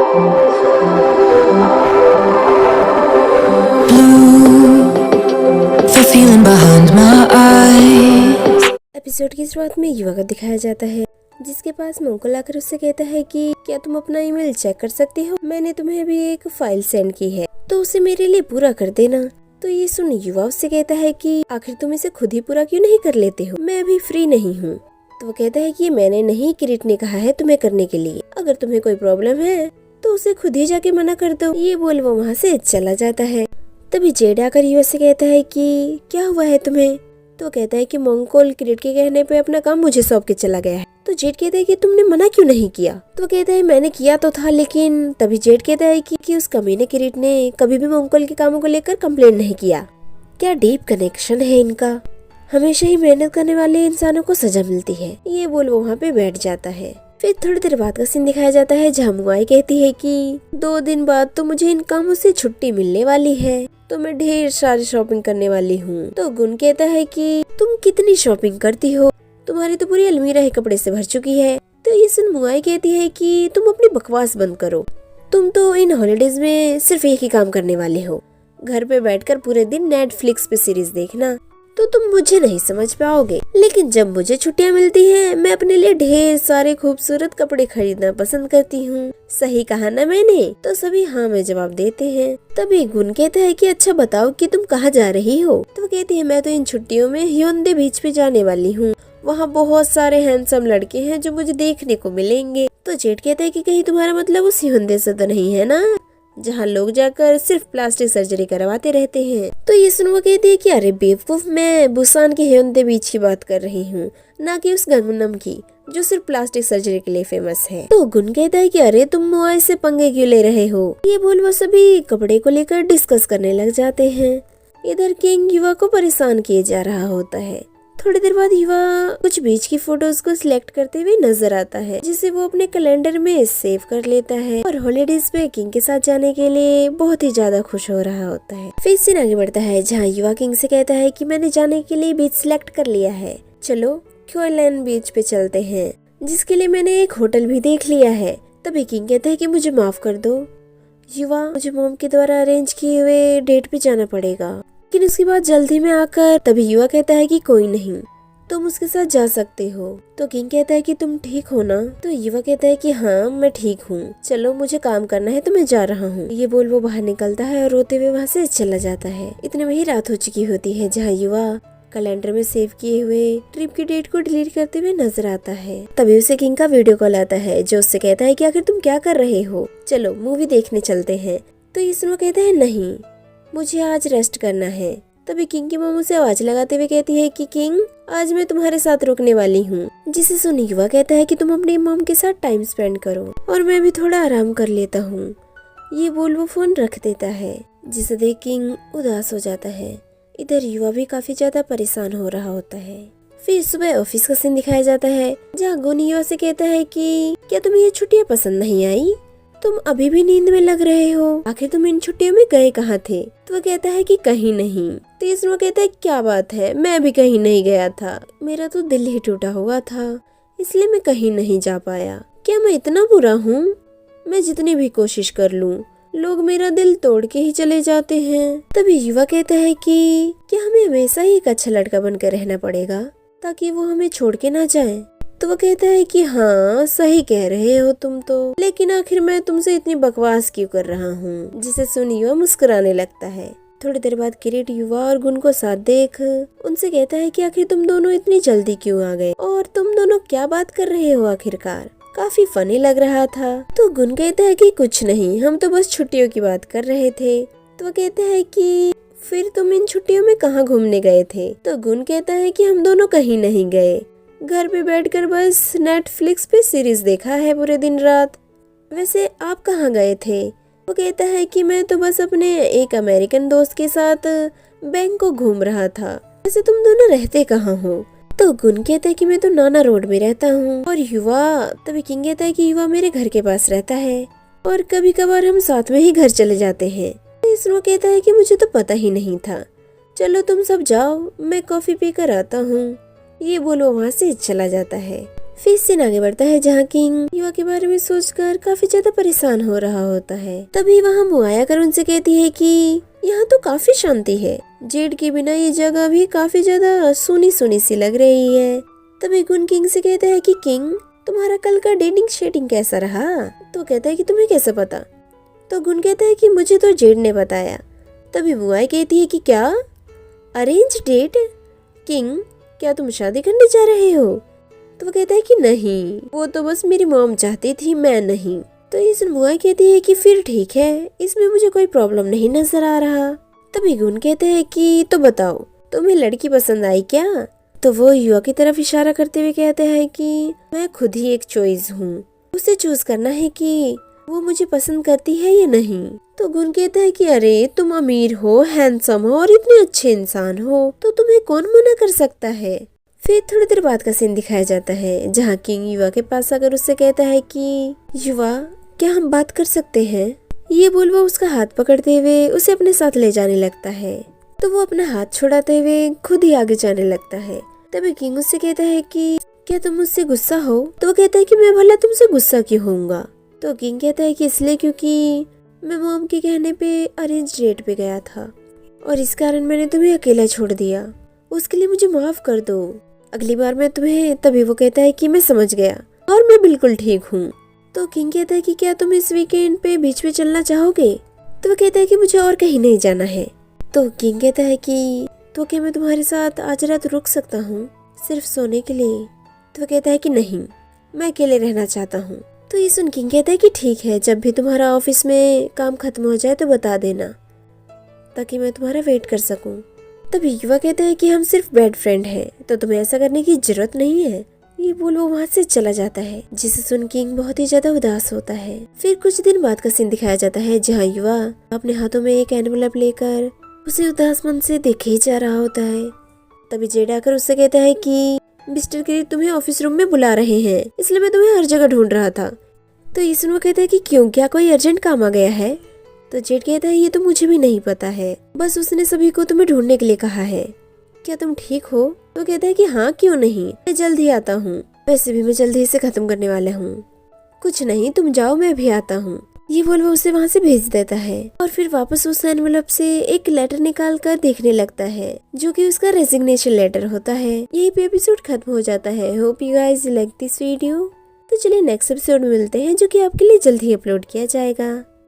Episode की शुरुआत में युवा को दिखाया जाता है जिसके पास मंगल आकर उससे कहता है कि क्या तुम अपना ईमेल चेक कर सकते हो, मैंने तुम्हें अभी एक फाइल सेंड की है तो उसे मेरे लिए पूरा कर देना। तो ये सुन युवा उससे कहता है कि आखिर तुम इसे खुद ही पूरा क्यों नहीं कर लेते हो, मैं अभी फ्री नहीं हूँ। तो वो कहता है कि मैंने नहीं, किरीट ने कहा है तुम्हें करने के लिए, अगर तुम्हें कोई प्रॉब्लम है तो उसे खुद ही जाके मना कर दो। ये बोल वो वहाँ से चला जाता है। तभी जेड आकर युवा से कहता है कि क्या हुआ है तुम्हें। तो कहता है कि मंगल किरीट के कहने पे अपना काम मुझे सौंप के चला गया है। तो जेड कहता है कि तुमने मना क्यों नहीं किया। तो कहता है मैंने किया तो था, लेकिन तभी जेड कहता है कि उस कमीने किरीट ने कभी भी मंगल के कामों को लेकर कंप्लेन नहीं किया। क्या डीप कनेक्शन है इनका, हमेशा ही मेहनत करने वाले इंसानों को सजा मिलती है। ये बोल वो वहाँ पे बैठ जाता है। फिर थोड़ी देर बाद का सीन दिखाया जाता है जहाँ मुआई कहती है कि 2 दिन बाद तो मुझे इन कामों से छुट्टी मिलने वाली है, तो मैं ढेर सारी शॉपिंग करने वाली हूँ। तो गुन कहता है कि तुम कितनी शॉपिंग करती हो, तुम्हारी तो पूरी अलमीरा ही कपड़े से भर चुकी है। तो ये सुन मुआई कहती है कि तुम अपनी बकवास बंद करो, तुम तो इन हॉलीडेज में सिर्फ एक ही काम करने वाले हो, घर पे बैठकर पूरे दिन नेटफ्लिक्स पे सीरीज देखना। तो तुम मुझे नहीं समझ पाओगे, लेकिन जब मुझे छुट्टियां मिलती हैं, मैं अपने लिए ढेर सारे खूबसूरत कपड़े खरीदना पसंद करती हूँ। सही कहा ना मैंने। तो सभी हाँ में जवाब देते हैं। तभी गुन कहता है कि अच्छा बताओ कि तुम कहाँ जा रही हो। तो वो कहती है मैं तो इन छुट्टियों में ह्योंदे बीच पे जाने वाली हूँ, वहाँ बहुत सारे हैंडसम लड़के हैं जो मुझे देखने को मिलेंगे। तो जेड कहता है कि कहीं तुम्हारा मतलब उस ह्योंदे से तो नहीं है ना, जहाँ लोग जाकर सिर्फ प्लास्टिक सर्जरी करवाते रहते हैं। तो ये सुन वो कहती है कि अरे बेवकूफ, मैं बुसान के ह्योंदे बीच की बात कर रही हूँ, ना कि उस गंगनम की जो सिर्फ प्लास्टिक सर्जरी के लिए फेमस है। तो गुन कहता है कि अरे तुम मुआई से पंगे क्यों ले रहे हो। ये बोल वो सभी कपड़े को लेकर डिस्कस करने लग जाते हैं। इधर किंग युवा को परेशान किए जा रहा होता है। थोड़ी देर बाद युवा कुछ बीच की फोटोज को सिलेक्ट करते हुए नजर आता है, जिसे वो अपने कैलेंडर में सेव कर लेता है और हॉलीडेज पे किंग के साथ जाने के लिए बहुत ही ज्यादा खुश हो रहा होता है। फिर सीन आगे बढ़ता है जहाँ युवा किंग से कहता है कि मैंने जाने के लिए बीच सिलेक्ट कर लिया है, चलो क्योरलैंड बीच पे चलते हैं, जिसके लिए मैंने एक होटल भी देख लिया है। तभी किंग कहता है कि मुझे माफ कर दो युवा, मुझे मॉम के द्वारा अरेंज किए हुए डेट पे जाना पड़ेगा। लेकिन उसके बाद जल्दी में आकर तभी युवा कहता है कि कोई नहीं, तुम उसके साथ जा सकते हो। तो किंग कहता है कि तुम ठीक हो ना। तो युवा कहता है कि हाँ मैं ठीक हूँ, चलो मुझे काम करना है तो मैं जा रहा हूँ। ये बोल वो बाहर निकलता है और रोते हुए वहाँ से चला जाता है। इतने में ही रात हो चुकी होती है जहाँ युवा कैलेंडर में सेव किए हुए ट्रिप की डेट को डिलीट करते हुए नजर आता है। तभी उसे किंग का वीडियो कॉल आता है जो उससे कहता है कि आखिर तुम क्या कर रहे हो, चलो मूवी देखने चलते हैं। तो इसमें कहता है नहीं, मुझे आज रेस्ट करना है। तभी किंग की मॉम उसे आवाज लगाते हुए कहती है कि किंग आज मैं तुम्हारे साथ रुकने वाली हूँ। जिसे सुन युवा कहता है कि तुम अपनी मॉम के साथ टाइम स्पेंड करो और मैं भी थोड़ा आराम कर लेता हूँ। ये बोल वो फोन रख देता है, जिसे देख किंग उदास हो जाता है। इधर युवा भी काफी ज्यादा परेशान हो रहा होता है। फिर सुबह ऑफिस का सीन दिखाया जाता है जहाँ गुन युवा से कहता है कि क्या तुम्हें ये छुट्टियाँ पसंद नहीं आई, तुम अभी भी नींद में लग रहे हो, आखिर तुम इन छुट्टियों में गए कहाँ थे। तो वो कहता है कि कहीं नहीं। तो इसमें कहता है क्या बात है, मैं भी कहीं नहीं गया था, मेरा तो दिल ही टूटा हुआ था, इसलिए मैं कहीं नहीं जा पाया। क्या मैं इतना बुरा हूँ, मैं जितनी भी कोशिश कर लूँ लोग मेरा दिल तोड़ के ही चले जाते हैं। तभी युवा कहता है कि क्या हमें हमेशा ही एक अच्छा लड़का बनकर रहना पड़ेगा ताकि वो हमें छोड़ के ना जाए। तो वो कहता है कि हाँ सही कह रहे हो तुम तो, लेकिन आखिर मैं तुमसे इतनी बकवास क्यों कर रहा हूँ। जिसे सुन युवा मुस्कुराने लगता है। थोड़ी देर बाद किरीट युवा और गुन को साथ देख उनसे कहता है कि आखिर तुम दोनों इतनी जल्दी क्यों आ गए और तुम दोनों क्या बात कर रहे हो, आखिरकार काफी फनी लग रहा था। तो गुन कहता है कि कुछ नहीं, हम तो बस छुट्टियों की बात कर रहे थे। तो वो कहता है कि फिर तुम इन छुट्टियों में कहाँ घूमने गए थे। तो गुन कहता है कि हम दोनों कहीं नहीं गए, घर पे बैठकर बस नेटफ्लिक्स पे सीरीज देखा है पूरे दिन रात। वैसे आप कहाँ गए थे। वो कहता है कि मैं तो बस अपने एक अमेरिकन दोस्त के साथ बैंकॉक घूम रहा था। वैसे तुम दोनों रहते कहाँ हो। तो गुन कहता है कि मैं तो नाना रोड में रहता हूँ। और युवा तभी किंग कहता है कि युवा मेरे घर के पास रहता है और कभी कभार हम साथ में ही घर चले जाते हैं। इसरो कहता है कि मुझे तो पता ही नहीं था, चलो तुम सब जाओ, मैं कॉफी पीकर आता हूँ। ये बोलो वहाँ से चला जाता है। फिर सीन आगे बढ़ता है जहाँ किंग युवा के बारे में सोचकर काफी ज्यादा परेशान हो रहा होता है। तभी वहाँ मुआ आकर उनसे कहती है कि यहाँ तो काफी शांति है, जेड के बिना ये जगह भी काफी ज्यादा सुनी सुनी सी लग रही है। तभी गुन किंग से कहता है कि किंग तुम्हारा कल का डेटिंग शेटिंग कैसा रहा? तो कहता है कि तुम्हें कैसे पता? तो गुन कहता है कि मुझे तो जेड ने बताया। तभी मुआई कहती है कि क्या अरेंज डेट? किंग क्या तुम शादी करने जा रहे हो? तो वो कहता है कि नहीं, वो तो बस मेरी मॉम चाहती थी, मैं नहीं। तो ये सुन मुआई कहती है कि फिर ठीक है, इसमें मुझे कोई प्रॉब्लम नहीं नजर आ रहा। तभी गुन कहते हैं कि तो बताओ तुम्हें लड़की पसंद आई क्या? तो वो युवा की तरफ इशारा करते हुए कहते हैं कि मैं खुद ही एक चॉइस हूँ, उसे चूज करना है कि वो मुझे पसंद करती है या नहीं। तो गुन कहता है कि अरे तुम अमीर हो, हैंडसम हो और इतने अच्छे इंसान हो, तो तुम्हें कौन मना कर सकता है। फिर थोड़ी देर बाद का सीन दिखाया जाता है जहाँ किंग युवा के पास आकर उससे कहता है कि युवा क्या हम बात कर सकते हैं? ये बोल वो उसका हाथ पकड़ते हुए उसे अपने साथ ले जाने लगता है। तो वो अपना हाथ छुड़ाते हुए खुद ही आगे जाने लगता है। तभी किंग उससे कहता है कि क्या तुम मुझसे गुस्सा हो? तो वो कहता है कि मैं भला तुमसे गुस्सा क्यों होऊंगा? तो किंग कहता है कि इसलिए क्योंकि मैं मॉम के कहने पे अरेंज डेट पे गया था और इस कारण मैंने तुम्हें अकेला छोड़ दिया, उसके लिए मुझे माफ कर दो, अगली बार मैं तुम्हें। तभी वो कहता है कि मैं समझ गया और मैं बिल्कुल ठीक हूँ। तो किंग कहता है कि क्या तुम इस वीकेंड पे बीच में चलना चाहोगे? तो वो कहता है कि मुझे और कहीं नहीं जाना है। तो किंग कहता है कि तो क्या मैं तुम्हारे साथ आज रात रुक सकता हूँ सिर्फ सोने के लिए? तो वो कहता है कि नहीं, मैं अकेले रहना चाहता हूँ। तो ये सुन किंग कहता है कि ठीक है, जब भी तुम्हारा ऑफिस में काम खत्म हो जाए तो बता देना ताकि मैं तुम्हारा वेट कर सकूं। तभी युवा कहता है कि हम सिर्फ बेड फ्रेंड हैं, तो तुम्हें ऐसा करने की जरूरत नहीं है। ये बोल वो वहाँ से चला जाता है, जिसे सुन किंग बहुत ही ज्यादा उदास होता है। फिर कुछ दिन बाद का सीन दिखाया जाता है जहाँ युवा अपने हाथों में एक एनवलप लेकर उसे उदास मन से देखे ही जा रहा होता है। तभी जेड आकर उससे कहता है कि मिस्टर गिरी तुम्हें ऑफिस रूम में बुला रहे हैं, इसलिए मैं तुम्हें हर जगह ढूंढ रहा था। तो ईसन वो कहता है कि क्यों, क्या कोई अर्जेंट काम आ गया है? तो जेड कहता है ये तो मुझे भी नहीं पता है, बस उसने सभी को तुम्हें ढूंढने के लिए कहा है। क्या तुम ठीक हो? तो कहता है कि हाँ क्यों नहीं, मैं जल्द ही आता हूँ, वैसे भी मैं जल्द ही इसे खत्म करने वाला हूँ। कुछ नहीं, तुम जाओ, मैं भी आता हूँ। ये बोल वो उसे वहाँ से भेज देता है और फिर वापस उस एनवलप से एक लेटर निकाल कर देखने लगता है जो कि उसका रेजिग्नेशन लेटर होता है। यही पे एपिसोड खत्म हो जाता है। Hope you guys like this video. तो चलिए नेक्स्ट एपिसोड में मिलते हैं जो कि आपके लिए जल्द ही अपलोड किया जाएगा।